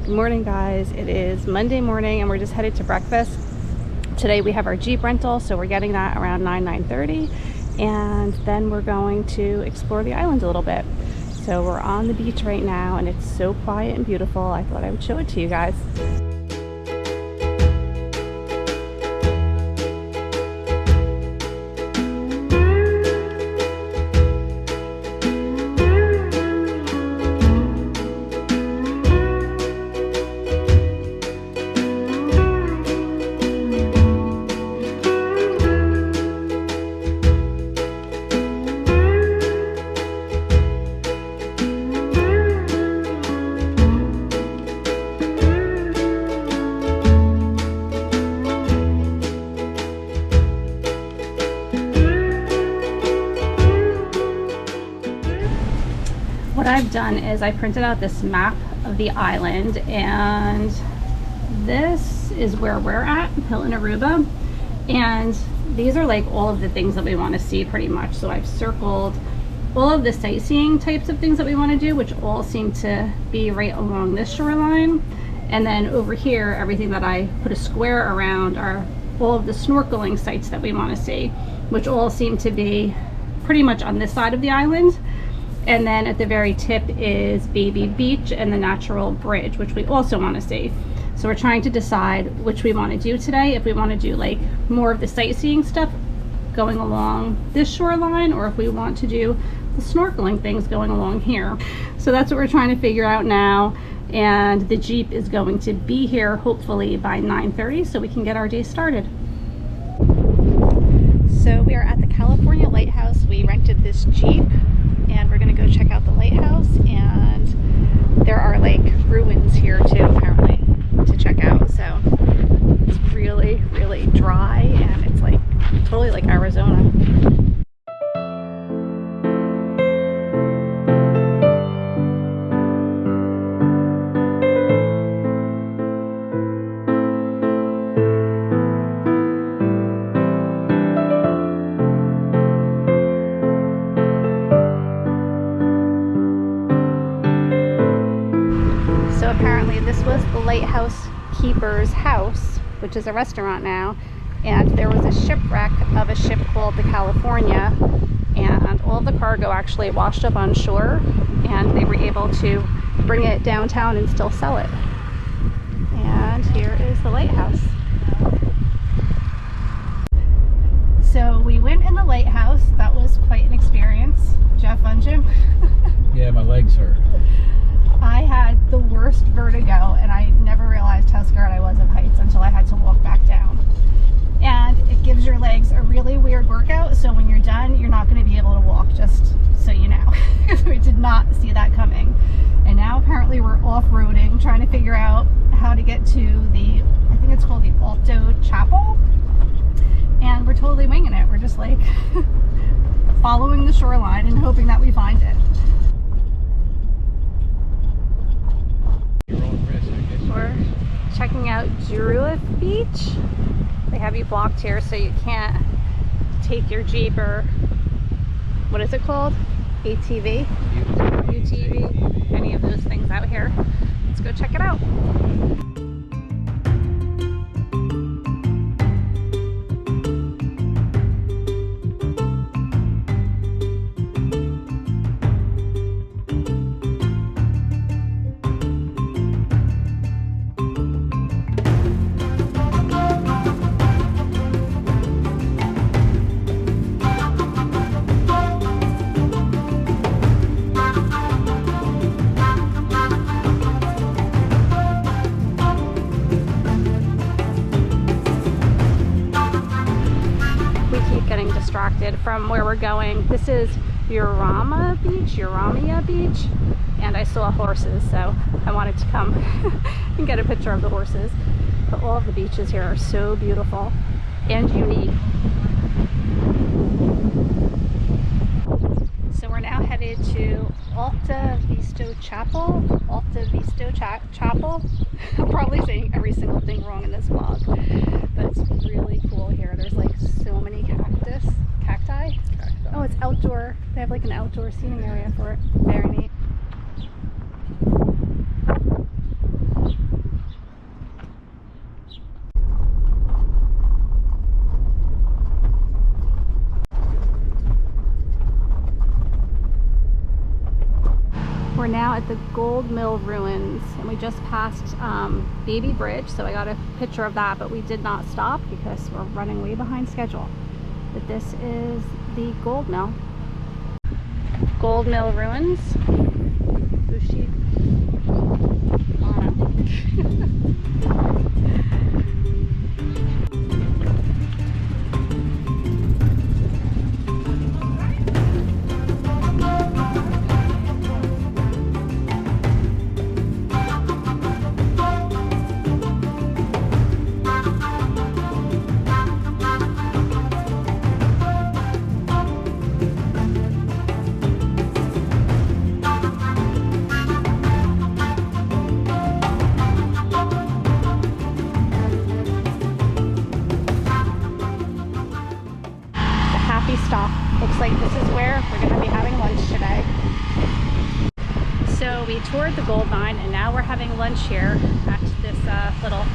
Good morning, guys. It is Monday morning and we're just headed to breakfast. Today we have our Jeep rental, so we're getting that around 9:30, and then we're going to explore the island a little bit. So we're on the beach right now and it's so quiet and beautiful. I thought I would show it to you guys. What I've done is I printed out this map of the island, and this is where we're at, Hilton Aruba, and these are like all of the things that we want to see pretty much. So I've circled all of the sightseeing types of things that we want to do, which all seem to be right along this shoreline. And then over here, everything that I put a square around are all of the snorkeling sites that we want to see, which all seem to be pretty much on this side of the island. And then at the very tip is Baby Beach and the Natural Bridge, which we also want to see. So we're trying to decide which we want to do today, if we want to do like more of the sightseeing stuff going along this shoreline, or if we want to do the snorkeling things going along here. So that's what we're trying to figure out now. And the Jeep is going to be here hopefully by 9:30 so we can get our day started. So we are at the California Lighthouse. We rented this Jeep and we're gonna go check out the lighthouse, and there are like ruins here too apparently to check out. So it's really dry and it's like totally like Arizona. Apparently this was the lighthouse keeper's house, which is a restaurant now, and there was a shipwreck of a ship called the California, and all of the cargo actually washed up on shore, and they were able to bring it downtown and still sell it. And here is the lighthouse. So we went in the lighthouse. That was quite an experience. Jeff on Jim? Yeah, my legs hurt. I had the worst vertigo, and I never realized how scared I was of heights until I had to walk back down. And it gives your legs a really weird workout, so when you're done, you're not going to be able to walk, just so you know. We did not see that coming. And now apparently we're off-roading, trying to figure out how to get to the, I think it's called the Alto Chapel. And we're totally winging it. We're just like following the shoreline and hoping that we find it. We're checking out Giraffe Beach. They have you blocked here so you can't take your Jeep or what is it called? ATV? UTV? Any of those things out here. Let's go check it out. From where we're going. This is Uramia Beach, and I saw horses, so I wanted to come and get a picture of the horses. But all of the beaches here are so beautiful and unique. So we're now headed to Alto Vista Chapel. I'm probably saying every single thing wrong in this vlog, but it's really cool here. There's like so many cacti. Oh, it's outdoor. They have like an outdoor seating area for it. Very neat. We're now at the Gold Mill Ruins, and we just passed Baby Bridge, so I got a picture of that, but we did not stop because we're running way behind schedule. But this is the Gold Mill. Gold Mill Ruins. Bushiribana. Stop. Looks like this is where we're going to be having lunch today. So we toured the gold mine and now we're having lunch here at this little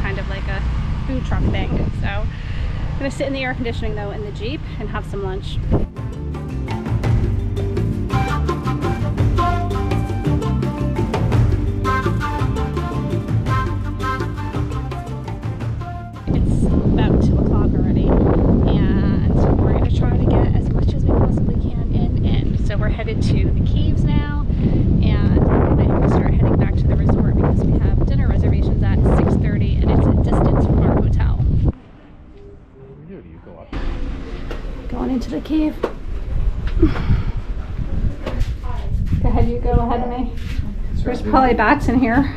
kind of like a food truck thing. So I'm going to sit in the air conditioning though in the Jeep and have some lunch. It's about 2 o'clock already. Try to get as much as we possibly can in. So we're headed to the caves now, and I have to start heading back to the resort because we have dinner reservations at 6:30 and it's a distance from our hotel. Where do you go up? Going into the cave. Go ahead, you go ahead of me. There's probably bats in here.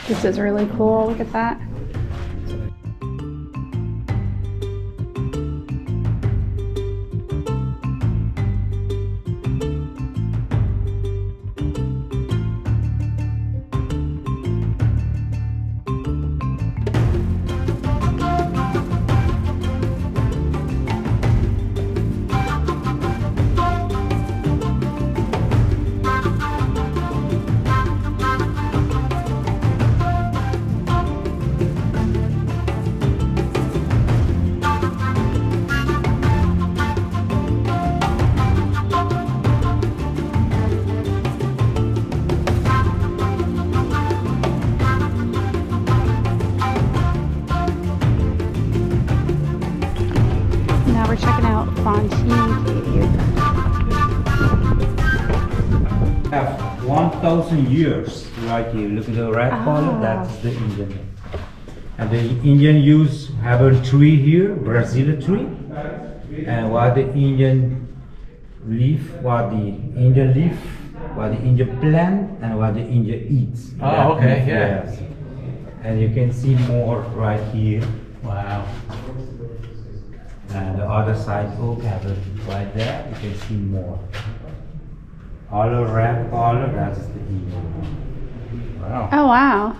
This is really cool. Look at that. We're checking out Fontain Cave. Have 1,000 years right here. Look at the red color, that's the Indian. And the Indian have a tree here, Brazil tree. And what the Indian leaf, what the Indian plant, and what the Indian eats. Oh, okay, yeah. Yes. And you can see more right here. Wow. And the other side oak have it right there. You can see more. All the red color, that's the Indian. Wow. Oh wow.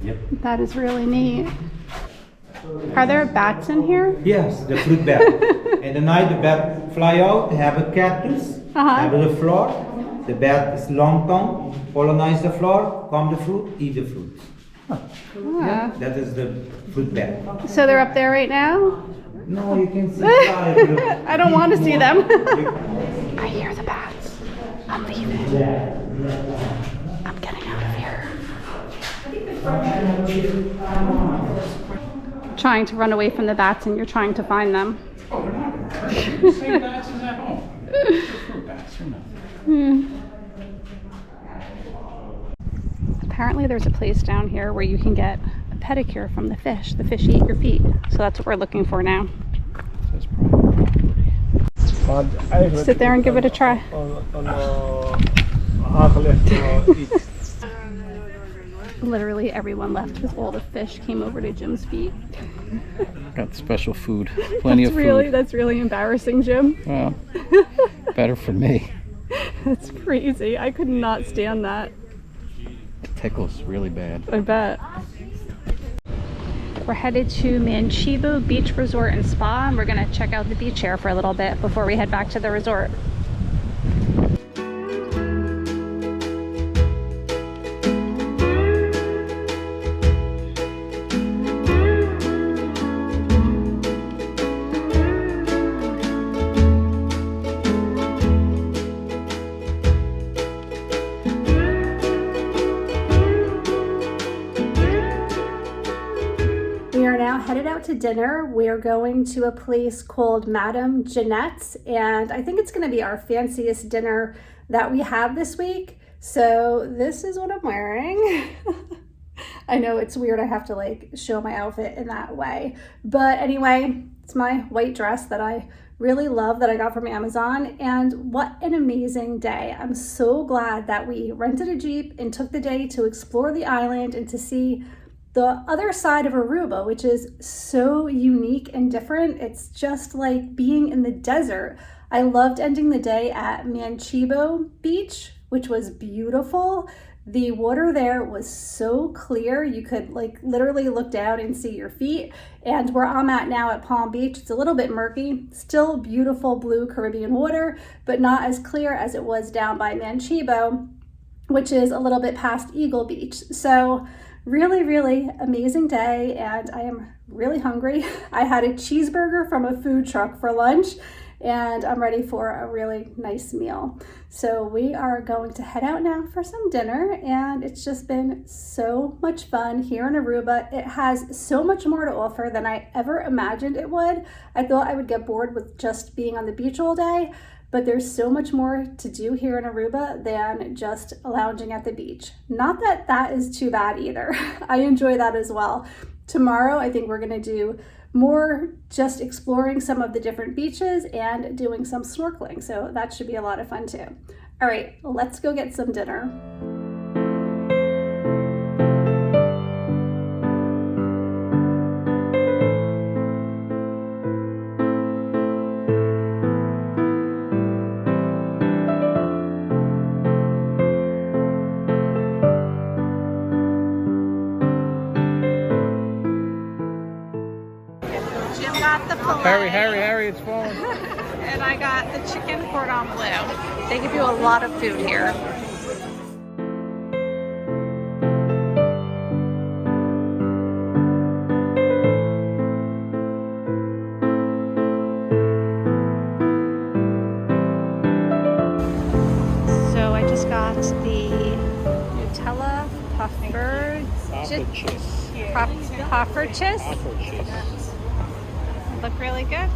Yep. That is really neat. Are there bats in here? Yes, the fruit bat. At the night, the bat fly out, have a cactus, have the floor. The bat is long tongue, colonize the floor, come the fruit, eat the fruit. Yeah, that is the fruit bat. So they're up there right now? No, you can see. I don't want to see them. I hear the bats. I'm leaving. I'm getting out of here. Trying to run away from the bats and you're trying to find them. Oh, they're not. The same bats as at home. They're fruit bats, they're nothing. Apparently there's a place down here where you can get a pedicure from the fish. The fish eat your feet. So that's what we're looking for now. Sit there and give it a try. Literally everyone left because all the fish came over to Jim's feet. Got special food. Plenty of food. That's really embarrassing, Jim. Well, better for me. That's crazy. I could not stand that. It tickles really bad. I bet. We're headed to Manchebo Beach Resort and Spa, and we're going to check out the beach here for a little bit before we head back to the resort. headed out to dinner. We're going to a place called Madame Janette, and I think it's going to be our fanciest dinner that we have this week. So this is what I'm wearing. I know it's weird I have to like show my outfit in that way, but anyway, it's my white dress that I really love that I got from Amazon, and what an amazing day. I'm so glad that we rented a Jeep and took the day to explore the island and to see the other side of Aruba, which is so unique and different. It's just like being in the desert. I loved ending the day at Manchebo Beach, which was beautiful. The water there was so clear, you could like literally look down and see your feet. And where I'm at now at Palm Beach, it's a little bit murky, still beautiful blue Caribbean water, but not as clear as it was down by Manchebo, which is a little bit past Eagle Beach. So really, really amazing day, and I am really hungry. I had a cheeseburger from a food truck for lunch, and I'm ready for a really nice meal. So we are going to head out now for some dinner, and it's just been so much fun here in Aruba. It has so much more to offer than I ever imagined it would. I thought I would get bored with just being on the beach all day, but there's so much more to do here in Aruba than just lounging at the beach. Not that that is too bad either. I enjoy that as well. Tomorrow, I think we're gonna do more just exploring some of the different beaches and doing some snorkeling. So that should be a lot of fun too. All right, let's go get some dinner. Harry, it's falling. And I got the chicken cordon bleu. They give you a lot of food here. So I just got the Nutella puffer cheese. Look really good.